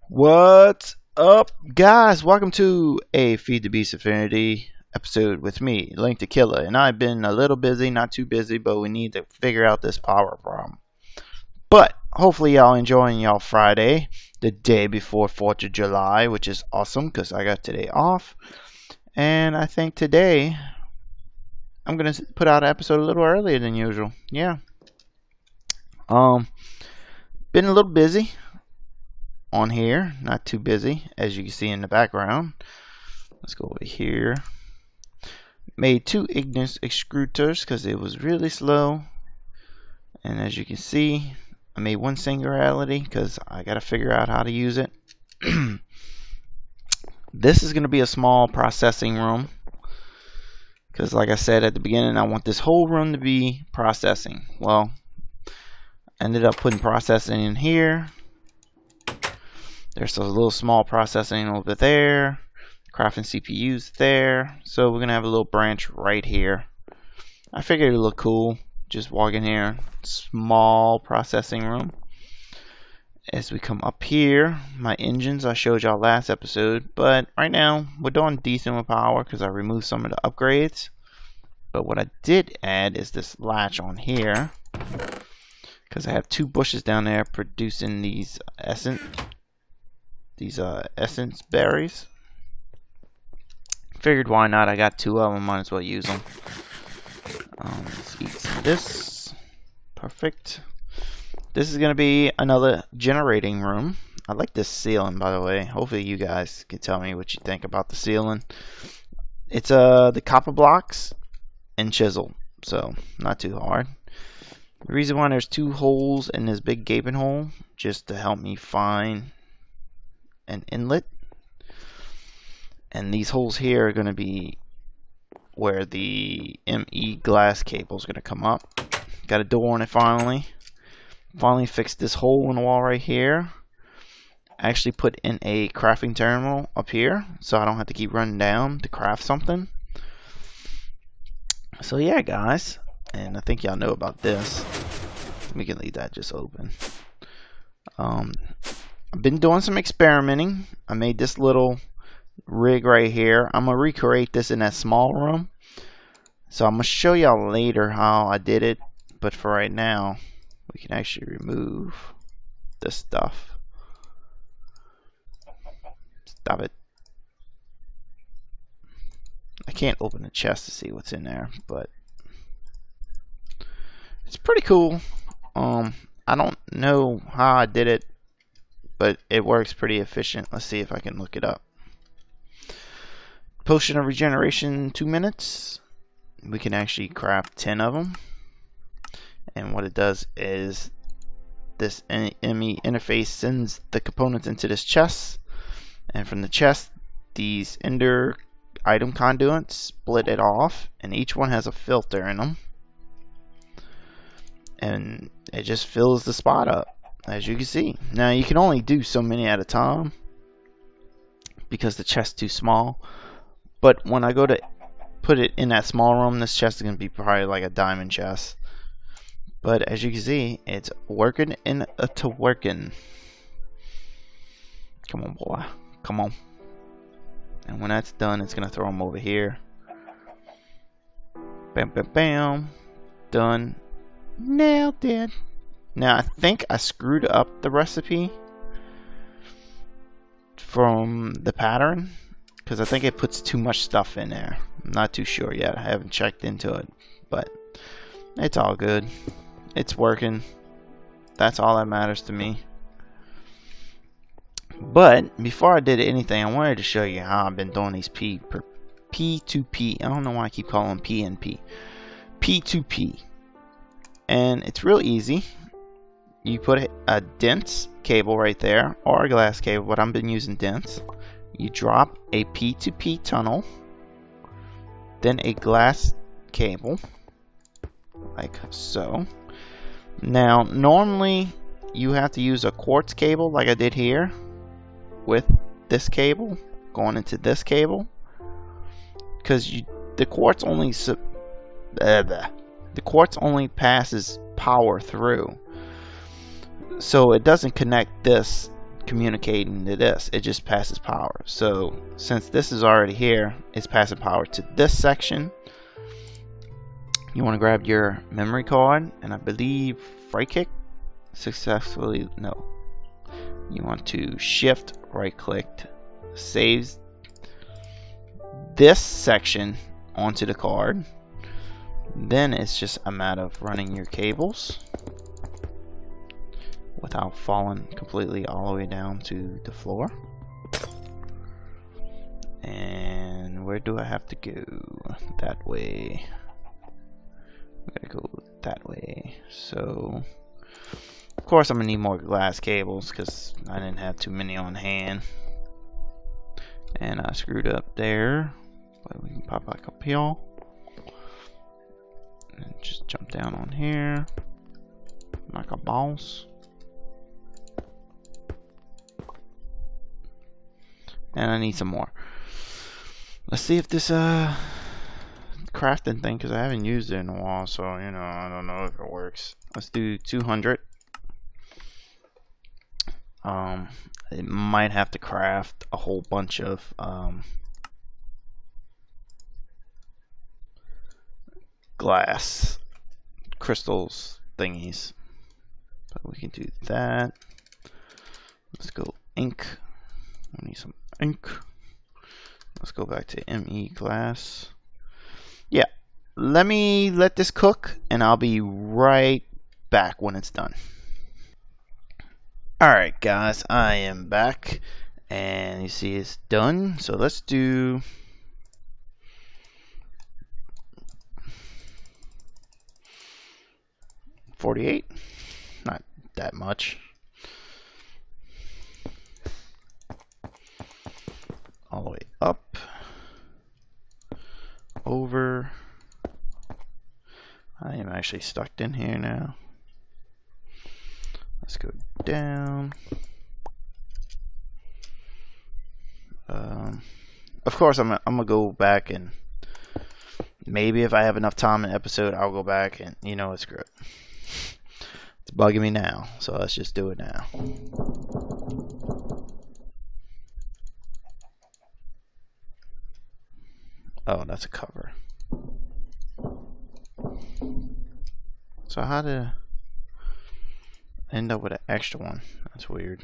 What's up, guys? Welcome to a FTB Infinity episode with me, Link the Killer. And I've been a little busy, not too busy, but we need to figure out this power problem. But hopefully y'all enjoying y'all Friday, the day before 4th of July, which is awesome because I got today off. And I think today I'm gonna put out an episode a little earlier than usual. Yeah. Been a little busy on here, not too busy as you can see in the background. Let's go over here. Made two ignis extruders because it was really slow, and as you can see I made one singularity because I gotta figure out how to use it. This is gonna be a small processing room because like I said at the beginning, I want this whole room to be processing. Well, ended up putting processing in here. There's a little small processing over there. Crafting CPUs there. So we're going to have a little branch right here. I figured it would look cool. Just walk in here. Small processing room. As we come up here, my engines I showed y'all last episode. But right now, we're doing decent with power because I removed some of the upgrades. But what I did add is this latch on here. Because I have two bushes down there producing these essence berries. Figured why not? I got two of them, might as well use them. Let's eat some of this. Perfect. This is gonna be another generating room. I like this ceiling, by the way. Hopefully you guys can tell me what you think about the ceiling. It's the copper blocks and chisel, so not too hard. The reason why there's two holes in this big gaping hole, just to help me find an inlet. And these holes here are going to be where the ME glass cable is going to come up. Got a door on it finally. Finally fixed this hole in the wall right here. I actually put in a crafting terminal up here so I don't have to keep running down to craft something. So yeah, guys, and I think y'all know about this. We can leave that just open. I've been doing some experimenting. I made this little rig right here. I'm gonna recreate this in that small room, so I'm gonna show y'all later how I did it, but for right now we can actually remove this stuff. Stop it. I can't open the chest to see what's in there, but it's pretty cool. I don't know how I did it, but it works pretty efficient. Let's see if I can look it up. Potion of regeneration, 2 minutes. We can actually craft 10 of them. And what it does is this ME interface sends the components into this chest. And from the chest, these ender item conduits split it off. And each one has a filter in them. And it just fills the spot up, as you can see. Now you can only do so many at a time because the chest's too small. But when I go to put it in that small room, this chest is going to be probably like a diamond chest. But as you can see, it's working into working. Come on, boy. Come on. And when that's done, it's going to throw them over here. Bam, bam, bam. Done. Nailed it. Now I think I screwed up the recipe from the pattern because I think it puts too much stuff in there. I'm not too sure yet. I haven't checked into it, but it's all good. It's working. That's all that matters to me. But before I did anything, I wanted to show you how I've been doing these P2P. I don't know why I keep calling them PNP. P2P. And it's real easy. You put a dense cable right there, or a glass cable, but I've been using dense. You drop a P2P tunnel, then a glass cable, like so. Now, normally you have to use a quartz cable, like I did here, with this cable going into this cable, because the quartz only passes power through. So it doesn't connect this communicating to this. It just passes power. So since this is already here, it's passing power to this section. You want to grab your memory card, and I believe right click successfully. No, you want to shift right click, saves this section onto the card. Then it's just a matter of running your cables without falling completely all the way down to the floor. And where do I have to go? That way. I'm gonna go that way. So of course I'm gonna need more glass cables because I didn't have too many on hand. And I screwed up there. But we can pop back up here. And just jump down on here. Like a boss. And I need some more. Let's see if this crafting thing, because I haven't used it in a while, so you know, I don't know if it works. Let's do 200. It might have to craft a whole bunch of glass crystals thingies, but we can do that. Let's go ink. We need some ink. Let's go back to ME glass. Yeah, let this cook, and I'll be right back when it's done. Alright guys, I am back, and you see it's done. So let's do 48. Not that much. All the way up, over. I am actually stuck in here now. Let's go down. Of course, I'm gonna go back, and maybe if I have enough time in the episode, I'll go back and it's good. It's bugging me now, so let's just do it now. Oh, that's a cover. So how to end up with an extra one? That's weird.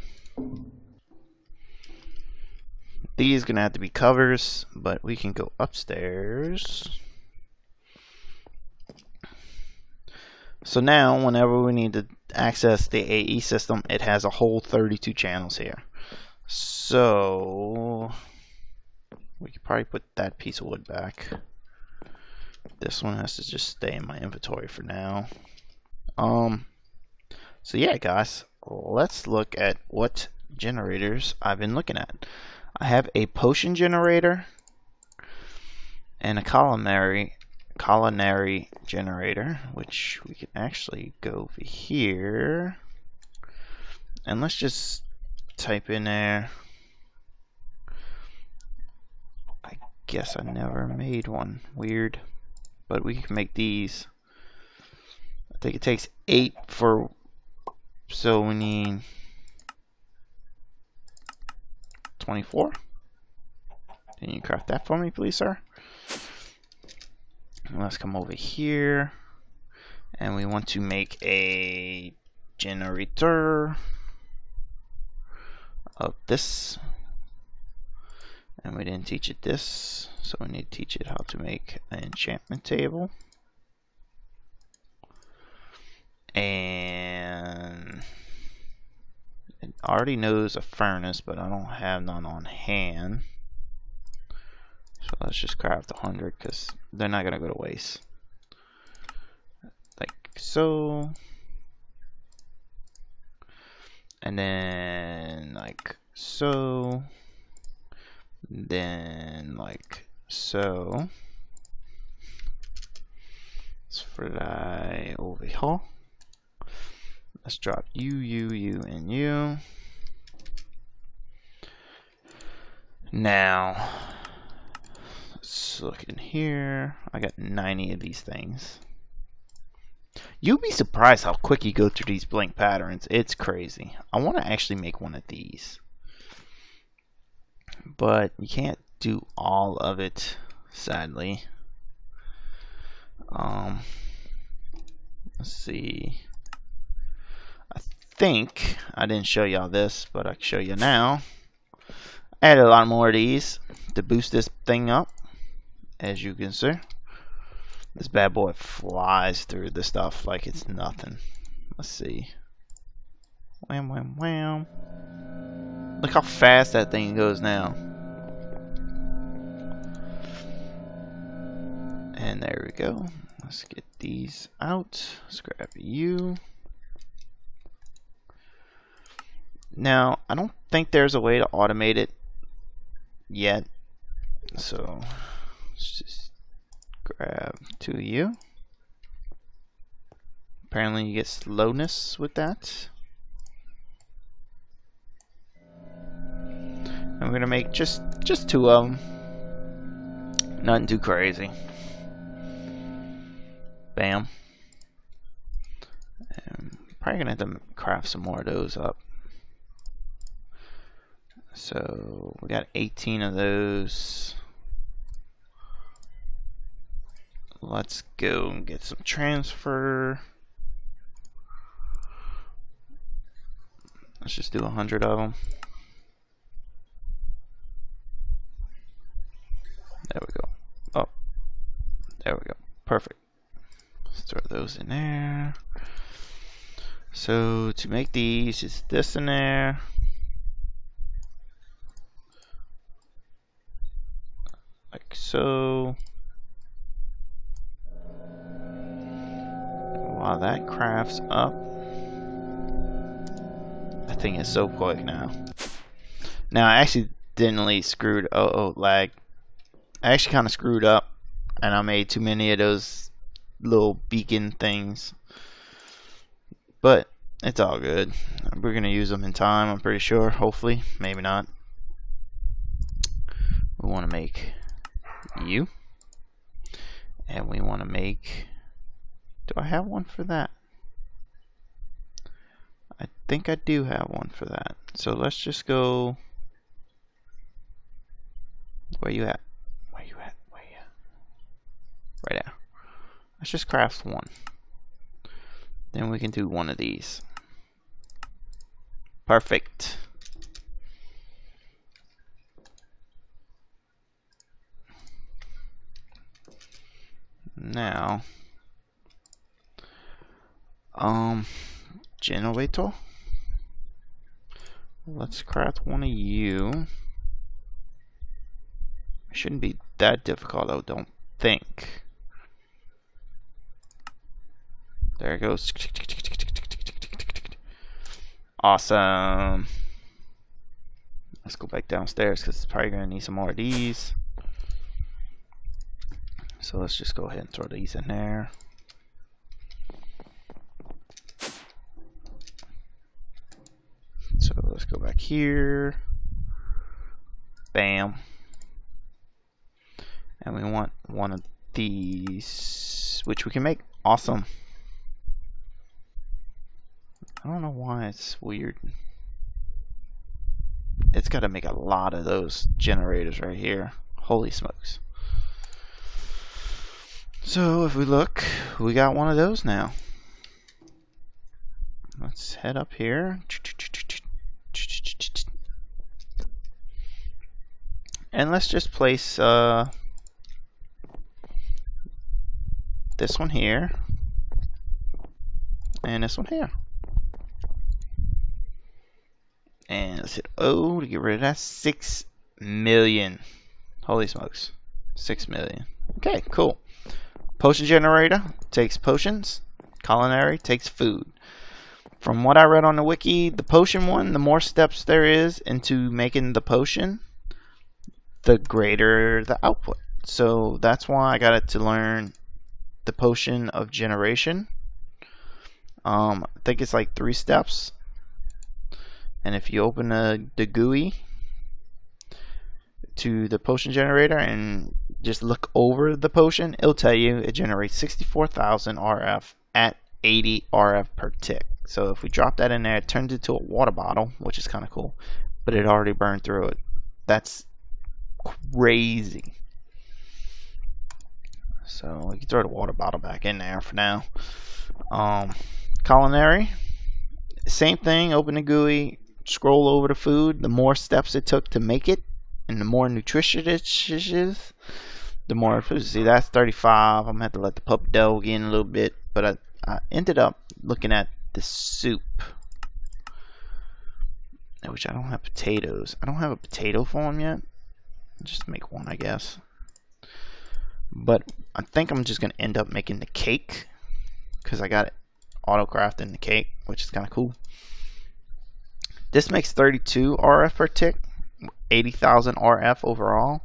These gonna have to be covers, but we can go upstairs. So now, whenever we need to access the AE system, it has a whole 32 channels here. So we could probably put that piece of wood back. This one has to just stay in my inventory for now. So yeah, guys, let's look at what generators I've been looking at. I have a potion generator and a culinary generator, which we can actually go over here, and let's just type in there. I guess I never made one. Weird. But we can make these. I think it takes 8 for, so we need 24. Can you craft that for me, please, sir? Let's come over here, and we want to make a generator of this, and we didn't teach it this, so we need to teach it how to make an enchantment table. And it already knows a furnace, but I don't have none on hand. So let's just craft 100 because they're not gonna go to waste. Like so. And then like so. Then like so. Let's fly over here. Let's drop you, and you. Now, let's look in here. I got 90 of these things. You'll be surprised how quick you go through these blink patterns. It's crazy. I want to actually make one of these, but you can't do all of it, sadly. Let's see. I think I didn't show y'all this, but I can show you now. I added a lot more of these to boost this thing up. As you can see, this bad boy flies through the stuff like it's nothing. Let's see. Wham, wham, wham. Look how fast that thing goes now. And there we go. Let's get these out. Let's grab you. Now, I don't think there's a way to automate it yet. So, let's just grab 2 of you. Apparently you get slowness with that. And we're gonna make just 2 of them. Nothing too crazy. Bam. And probably gonna have to craft some more of those up. So we got 18 of those. Let's go and get some transfer. Let's just do 100 of them. There we go. Oh, there we go. Perfect. Let's throw those in there. So to make these, it's this in there. Like so. While that crafts up, that thing is so quick now. Now I accidentally screwed. Oh, lag. I actually kind of screwed up, and I made too many of those little beacon things. But it's all good. We're gonna use them in time, I'm pretty sure. Hopefully, maybe not. We want to make you, and we want to make. Do I have one for that? I think I do have one for that. So let's just go. Where you at? Where you at? Where you at? Right there. Let's just craft one. Then we can do one of these. Perfect. Now, generator. Let's craft one of you. It shouldn't be that difficult, I don't think. There it goes. Awesome. Let's go back downstairs because it's probably going to need some more of these. So let's just go ahead and throw these in there. So let's go back here. Bam. And we want one of these, which we can make. Awesome. I don't know why it's weird. It's got to make a lot of those generators right here. Holy smokes. So if we look, we got one of those now. Let's head up here. And let's just place this one here. And this one here. And let's hit O to get rid of that. 6 million. Holy smokes. 6 million. Okay, cool. Potion generator takes potions. Culinary takes food. From what I read on the wiki, the potion one, the more steps there is into making the potion, the greater the output. So that's why I got it to learn the potion of generation. I think it's like 3 steps. And if you open the GUI to the potion generator and just look over the potion, it'll tell you it generates 64,000 RF at 80 RF per tick. So if we drop that in there, it turns into a water bottle, which is kind of cool, but it already burned through it. That's crazy. So we can throw the water bottle back in there for now. Culinary, same thing. Open the GUI, scroll over the food. The more steps it took to make it, and the more nutritious it is, the more food. See, that's 35. I'm gonna have to let the puppy dog in a little bit, but I ended up looking at the soup, which I don't have potatoes. I don't have a potato form yet. Just make one, I guess. But I think I'm just gonna end up making the cake because I got it auto-crafting the cake, which is kind of cool. This makes 32 RF per tick, 80,000 RF overall,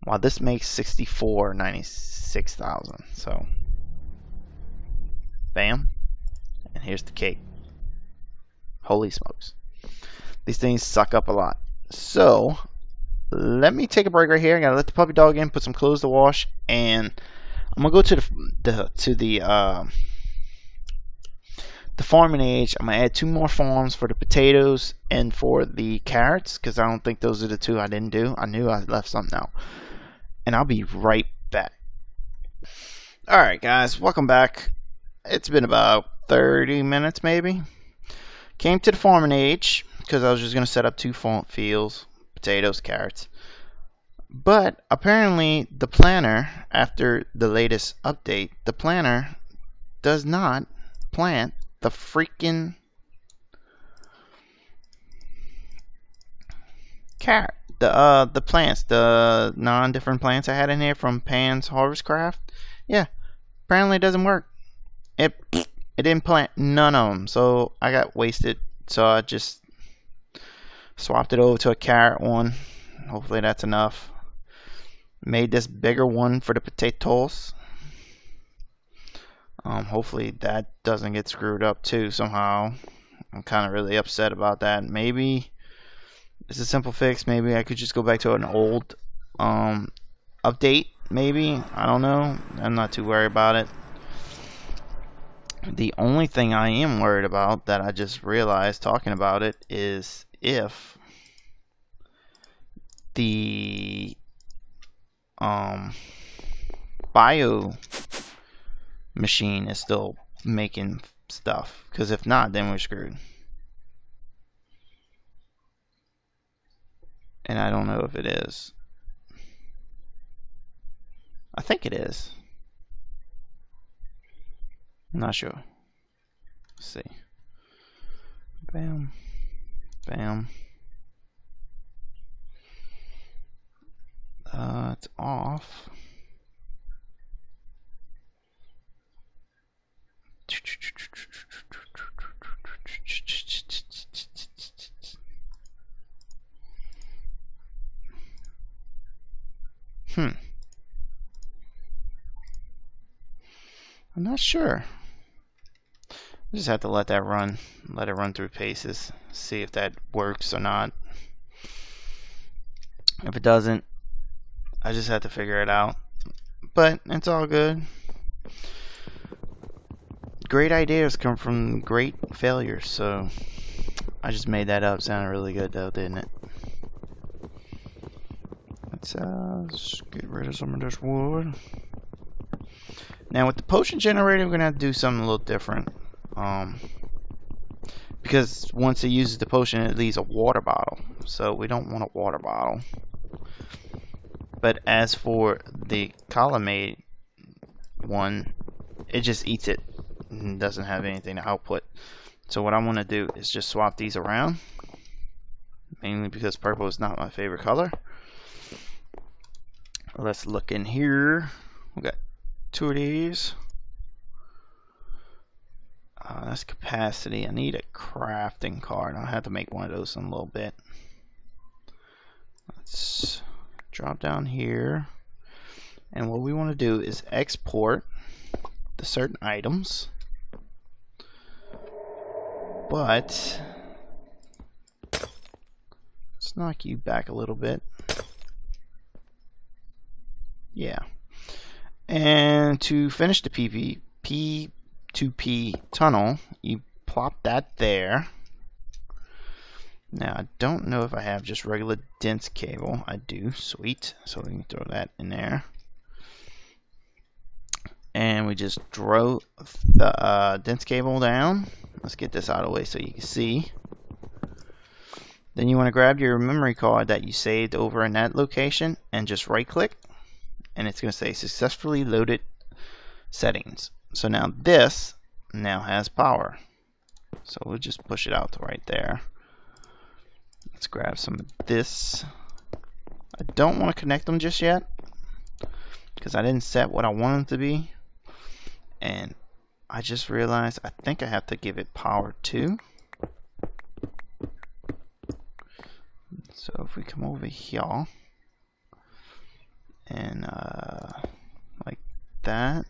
while this makes 64, 96,000. So, bam, and here's the cake. Holy smokes. These things suck up a lot. So, let me take a break right here. I gotta let the puppy dog in, put some clothes to wash, and I'm gonna go to the farming age. I'm gonna add 2 more farms for the potatoes and for the carrots, because I don't think those are the 2 I didn't do. I knew I left something out. And I'll be right back. Alright guys, welcome back. It's been about 30 minutes maybe. Came to the farming age because I was just gonna set up 2 fields, potatoes, carrots. But apparently the planner, after the latest update, the planner does not plant the freaking carrot. The plants, the non-different plants I had in here from Pan's Harvest Craft. Yeah, apparently it doesn't work. It didn't plant none of them, so I got wasted. So I just swapped it over to a carrot one. Hopefully that's enough. Made this bigger one for the potatoes. Hopefully that doesn't get screwed up too somehow. I'm kind of really upset about that. Maybe it's a simple fix. Maybe I could just go back to an old update. Maybe, I don't know. I'm not too worried about it. The only thing I am worried about that I just realized talking about it is if the bio machine is still making stuff, because if not, then we're screwed. And I don't know if it is. I think it is. I'm not sure. Let's see. Bam. Bam. It's off. I'm not sure. I just have to let that run. Let it run through paces. See if that works or not. If it doesn't, I just have to figure it out. But it's all good. Great ideas come from great failures, so I just made that up. Sounded really good though, didn't it? Let's get rid of some of this wood. Now with the potion generator, we're gonna have to do something a little different. Because once it uses the potion, it leaves a water bottle. So we don't want a water bottle. But as for the collimate one, it just eats it and doesn't have anything to output. So what I want to do is just swap these around. Mainly because purple is not my favorite color. Let's look in here. We got 2 of these. That's capacity. I need a crafting card. I'll have to make one of those in a little bit. Let's drop down here. And what we want to do is export the certain items. But let's knock you back a little bit. Yeah. And to finish the PvP, 2P tunnel. You plop that there. Now I don't know if I have just regular dense cable. I do. Sweet. So we can throw that in there. And we just throw the dense cable down. Let's get this out of the way so you can see. Then you want to grab your memory card that you saved over in that location and just right click, and it's going to say successfully loaded settings. So now this now has power. So we'll just push it out to right there. Let's grab some of this. I don't want to connect them just yet because I didn't set what I want them to be. And I just realized I think I have to give it power too. So if we come over here and like that,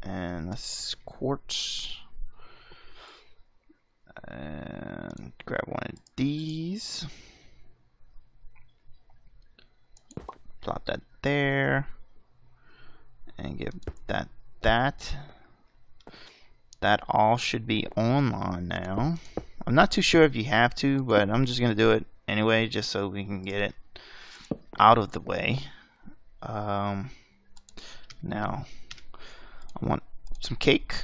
and let's quartz and grab one of these, plop that there, and give that. That all should be online now. I'm not too sure if you have to, but I'm just gonna do it anyway, just so we can get it out of the way. Now I want some cake,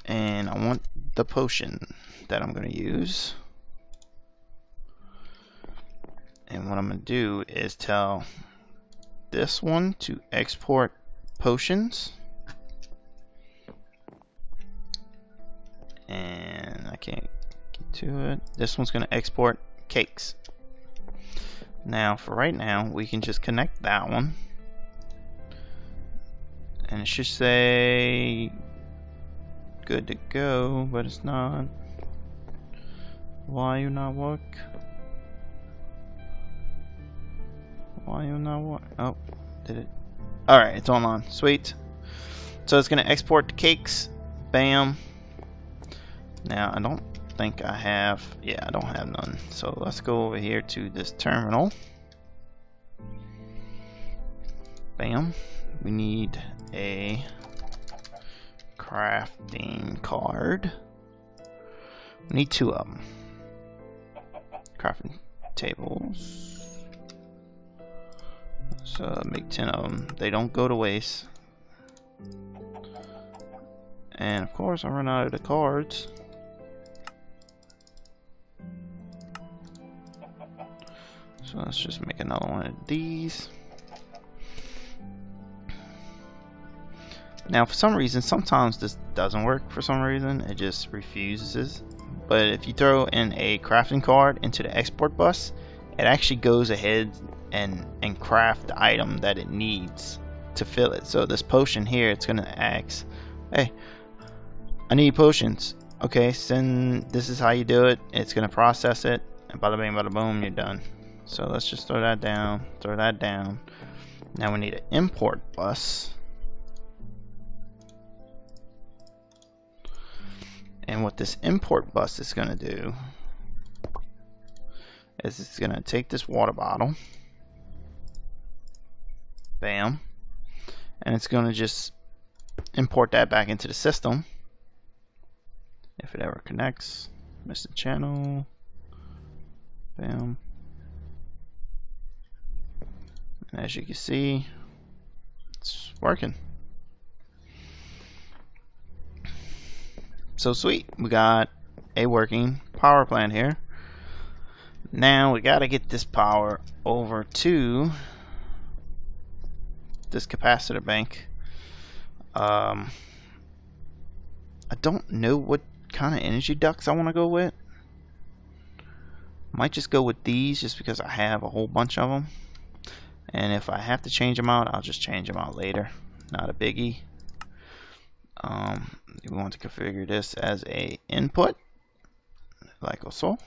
and I want the potion that I'm going to use. And what I'm going to do is tell this one to export potions. And I can't get to it. This one's going to export cakes. Now for right now we can just connect that one, and it should say good to go, but it's not. Why you not work? Why you not work? Oh, did it? Alright, it's online. Sweet. So it's gonna export the cakes. Bam. Now I don't think I have, yeah, I don't have none. So let's go over here to this terminal. Bam. We need a crafting card. We need 2 of them. Crafting tables. So make 10 of them. They don't go to waste. And of course I run out of the cards. So let's just make another one of these. Now for some reason, sometimes this doesn't work for some reason, it just refuses. But if you throw in a crafting card into the export bus, it actually goes ahead and craft the item that it needs to fill it. So this potion here, it's gonna ask, hey, I need potions. Okay, this is how you do it. It's gonna process it, and bada bing bada boom, you're done. So let's just throw that down, throw that down. Now we need an import bus. And what this import bus is going to do is it's going to take this water bottle, bam, and it's going to just import that back into the system. If it ever connects, miss the channel, bam. And as you can see, it's working. So sweet, we got a working power plant here. Now we gotta get this power over to this capacitor bank. I don't know what kind of energy ducts I want to go with. Might just go with these just because I have a whole bunch of them. And if I have to change them out, I'll just change them out later. Not a biggie. We want to configure this as a input, like so.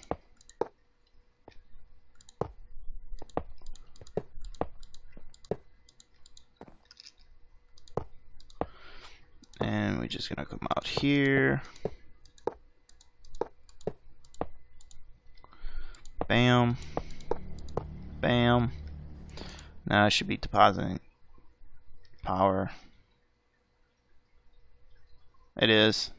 And we're just gonna come out here. Bam. Bam. Now I should be depositing power. It is.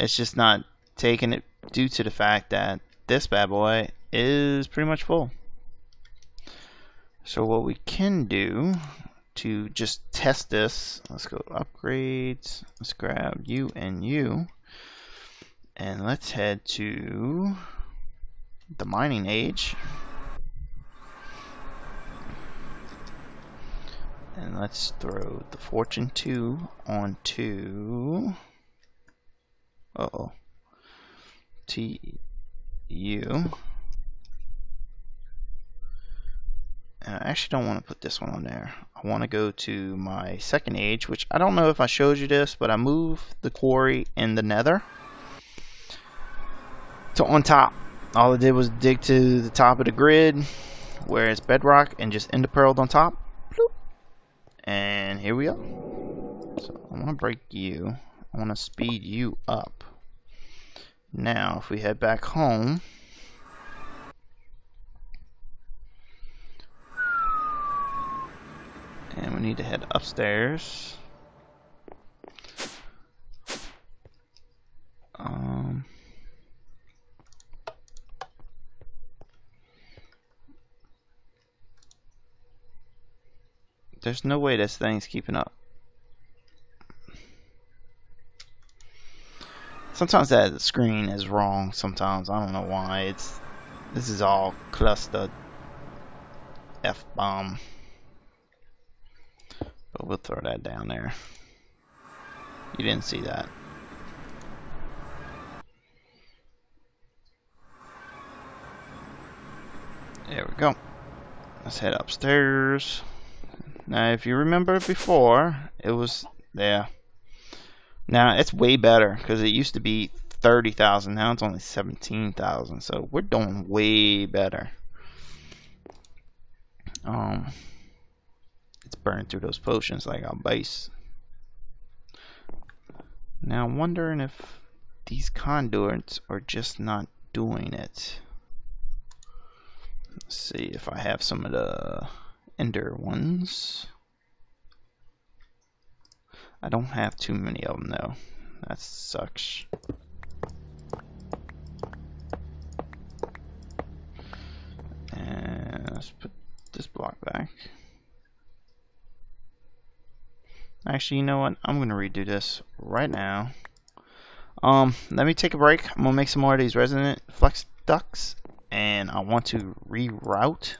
It's just not taking it due to the fact that this bad boy is pretty much full. So what we can do to just test this, let's go upgrades, let's grab you and you, and let's head to the mining age. And let's throw the Fortune 2 onto TU. And I actually don't want to put this one on there. I want to go to my second age, which I don't know if I showed you this, but I moved the quarry in the nether to on top. All I did was dig to the top of the grid where it's bedrock and just ender pearled on top. Bloop. And here we go. So I want to break you. I want to speed you up. Now, if we head back home, and we need to head upstairs. There's no way this thing's keeping up. Sometimes that screen is wrong. Sometimes I don't know why. This is all clustered F-bomb. But we'll throw that down there. You didn't see that. There we go. Let's head upstairs. Now, if you remember before, it was there. Now, it's way better because it used to be 30,000. Now it's only 17,000. So we're doing way better. It's burning through those potions like our base. Now, I'm wondering if these conduits are just not doing it. Let's see if I have some of the ender ones. I don't have too many of them though. That sucks. And let's put this block back. Actually, you know what? I'm gonna redo this right now. Let me take a break. I'm gonna make some more of these resonant flex ducts, and I want to reroute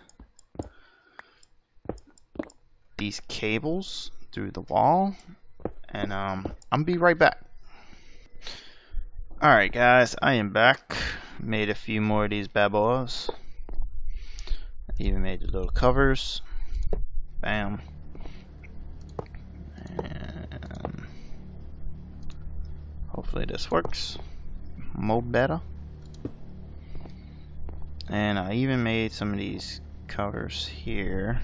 these cables through the wall, and I'm gonna be right back. Alright guys, I am back. Made a few more of these bad boys. Even made the little covers. Bam. And hopefully this works more better. And I even made some of these covers here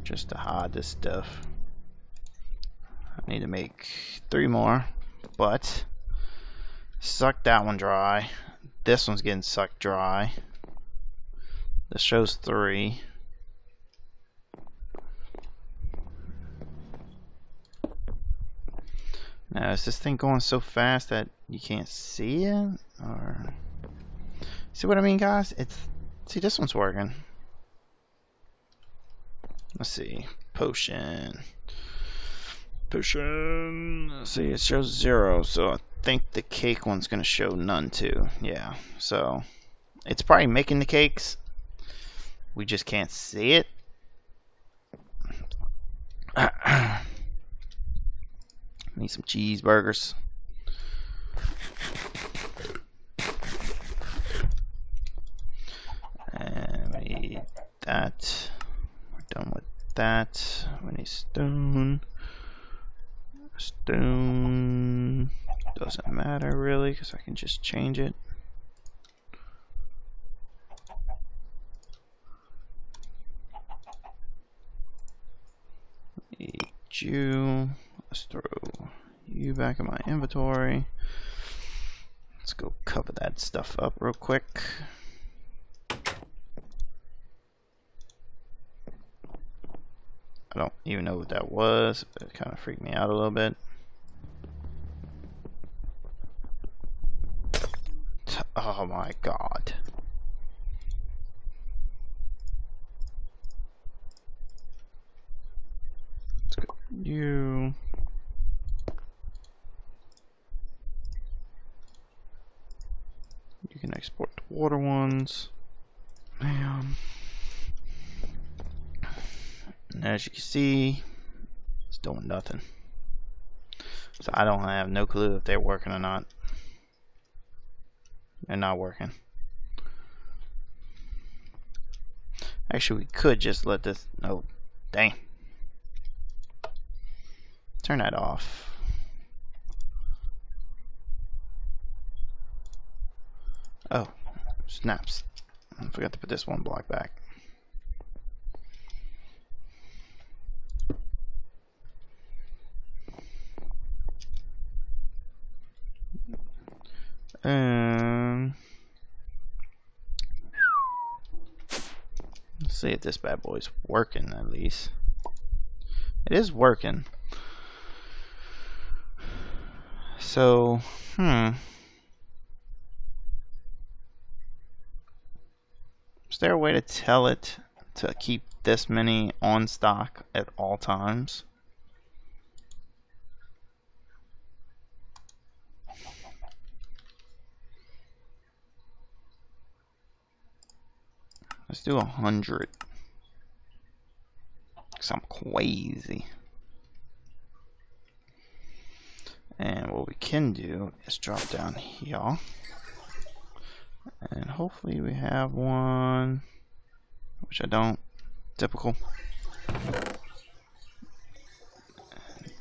just to hide this stuff. I need to make 3 more, but suck that one dry. This one's getting sucked dry. This shows 3. Now, is this thing going so fast that you can't see it? Or see what I mean, guys? See, this one's working. Let's see. Potion. Let's see, it shows 0, so I think the cake one's gonna show none too. Yeah, so it's probably making the cakes. We just can't see it. Need some cheeseburgers. And we need that. We're done with that. We need stone. Stone doesn't matter really because I can just change it. Need you. Let's throw you back in my inventory. Let's go cover that stuff up real quick. I don't even know what that was, but it kind of freaked me out a little bit. Oh my god. Let's go. You can export the water ones. Man. And as you can see, it's doing nothing. So I don't have no clue if they're working or not. They're not working. Actually, we could just let this. Oh, dang. Turn that off. Oh, snaps. I forgot to put this one block back. Let's see if this bad boy's working at least. It is working. So, is there a way to tell it to keep this many on stock at all times? Let's do 100. 'Cause I'm crazy. And what we can do is drop down here. And hopefully we have one, which I don't. Typical.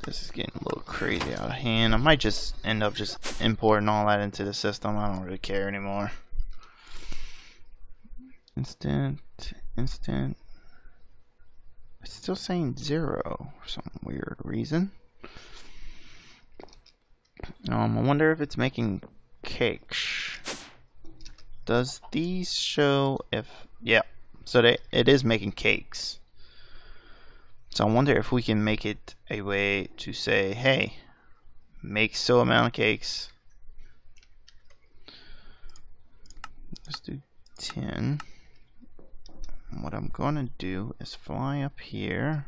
This is getting a little crazy out of hand. I might just end up just importing all that into the system. I don't really care anymore. Instant. It's still saying 0 for some weird reason. I wonder if it's making cakes. Does these show if... Yeah, so it is making cakes. So I wonder if we can make it a way to say, hey, make so amount of cakes. Let's do 10. And what I'm going to do is fly up here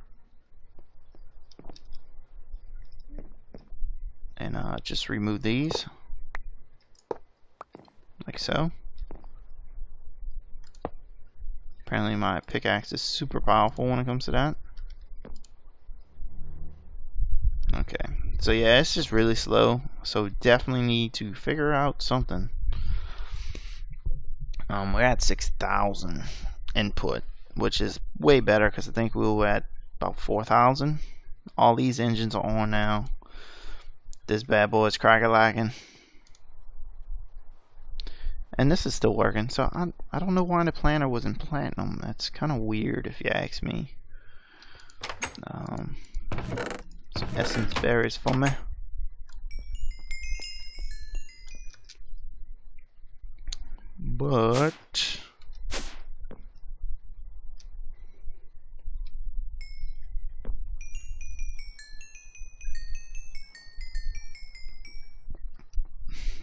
and just remove these like so. Apparently my pickaxe is super powerful when it comes to that. Okay, so yeah, it's just really slow, so definitely need to figure out something. We're at 6,000 input, which is way better because I think we were at about 4,000. All these engines are on now. This bad boy is crack-a-lacking. And this is still working, so I don't know why the planner was in platinum. That's kind of weird if you ask me. Some essence berries for me. But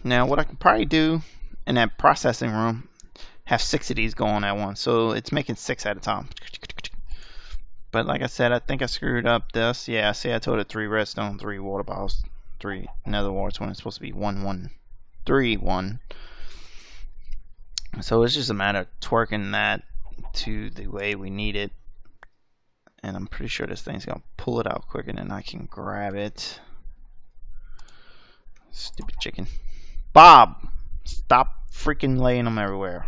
now what I can probably do in that processing room, have 6 of these going at once, so it's making 6 at a time. But like I said, I think I screwed up this. Yeah, see, I told it 3 redstone, 3 water bottles, 3 nether warts when it's supposed to be 1 1 3 1. So it's just a matter of twerking that to the way we need it, and I'm pretty sure this thing's gonna pull it out quicker than I can grab it. Stupid chicken. Bob, stop freaking laying them everywhere.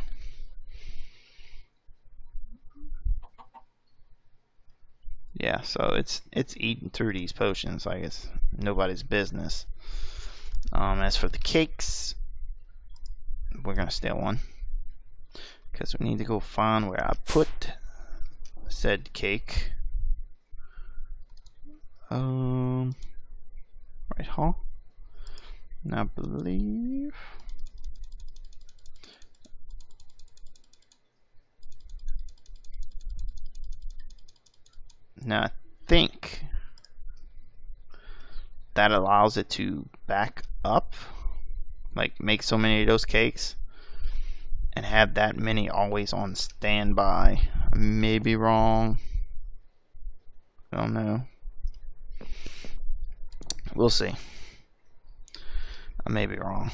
Yeah, so it's eating through these potions like it's nobody's business. As for the cakes, we're gonna steal one because we need to go find where I put said cake. Right, huh? And I believe now I think that allows it to back up, like make so many of those cakes. and have that many always on standby. I may be wrong. I don't know. We'll see. I may be wrong.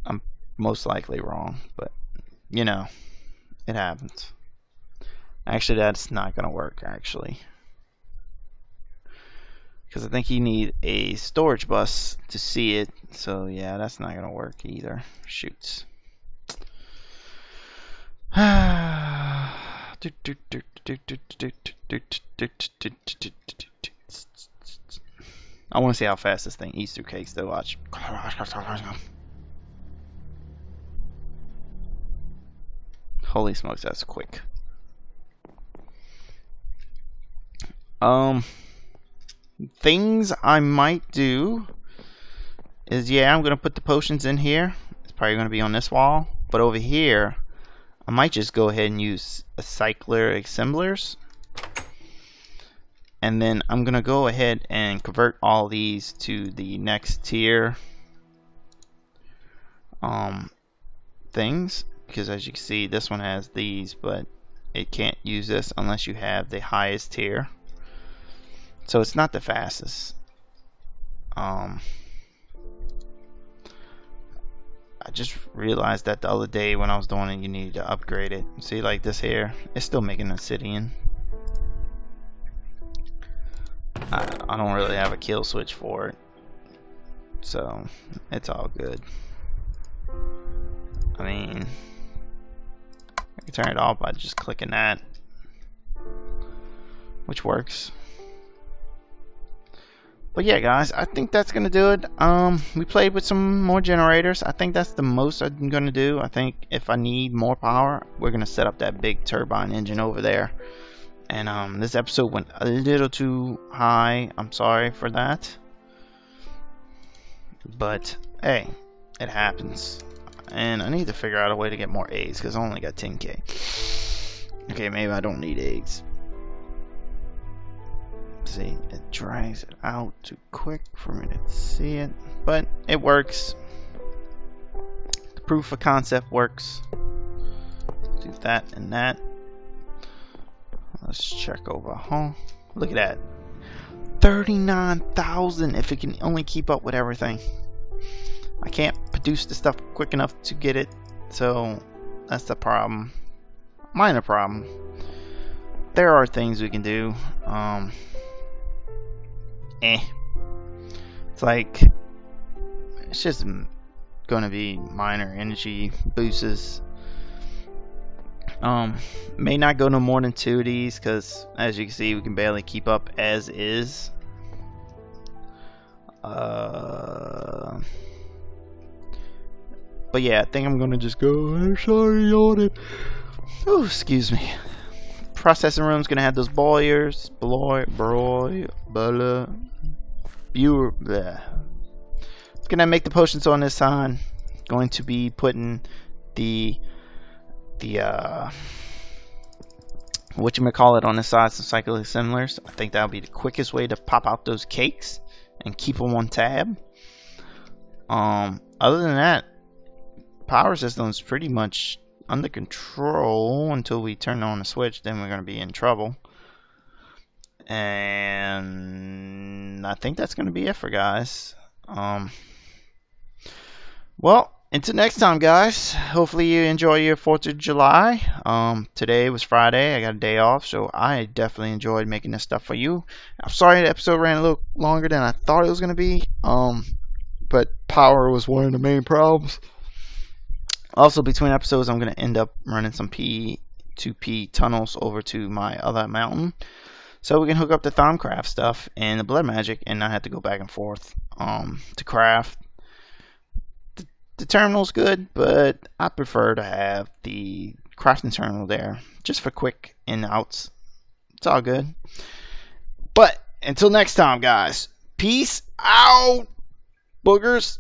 I'm most likely wrong, but you know, it happens. Actually, that's not gonna work actually, because I think you need a storage bus to see it. So yeah, that's not gonna work either. Shoots. I want to see how fast this thing eats through cakes though. Watch. Holy smokes, that's quick. Things I might do is, yeah, I'm gonna put the potions in here. It's probably gonna be on this wall, but over here I might just go ahead and use a cycler assemblers, and then I'm gonna go ahead and convert all these to the next tier things, because as you can see, this one has these, but it can't use this unless you have the highest tier, so it's not the fastest. I just realized that the other day when I was doing it, you needed to upgrade it. See, like this here, it's still making obsidian. I don't really have a kill switch for it, so it's all good. I mean, I can turn it off by just clicking that, which works. But yeah, guys, I think that's gonna do it. We played with some more generators. I think that's the most I'm gonna do. I think if I need more power, we're gonna set up that big turbine engine over there. And this episode went a little too high. I'm sorry for that. But hey, it happens. And I need to figure out a way to get more eggs because I only got 10k. Okay, maybe I don't need eggs. See, it drags it out too quick for me to see it, but it works. The proof of concept works. Do that and that. Let's check over home. Look at that, 39,000 if it can only keep up with everything. I can't produce the stuff quick enough to get it, so that's the problem. Minor problem. There are things we can do. It's like, it's just gonna be minor energy boosts. May not go no more than 2 of these because as you can see we can barely keep up as is. But yeah, I think I'm gonna just go. I'm sorry on it. Oh, excuse me. Processing room's gonna have those boilers, It's gonna make the potions on this side. Going to be putting the whatchamacallit on this side, some cycle assemblers. I think that'll be the quickest way to pop out those cakes and keep them on tab. Other than that, power system's pretty much under control until we turn on the switch. Then we're going to be in trouble. And I think that's going to be it for guys. Well, until next time, guys. Hopefully you enjoy your 4th of July. Today was Friday. I got a day off, so I definitely enjoyed making this stuff for you. I'm sorry the episode ran a little longer than I thought it was going to be. But power was one of the main problems. Also, between episodes, I'm going to end up running some P2P tunnels over to my other mountain, so we can hook up the Thaumcraft stuff and the Blood Magic and not have to go back and forth to craft. The terminal's good, but I prefer to have the crafting terminal there just for quick in and outs. It's all good. But until next time, guys, peace out, boogers.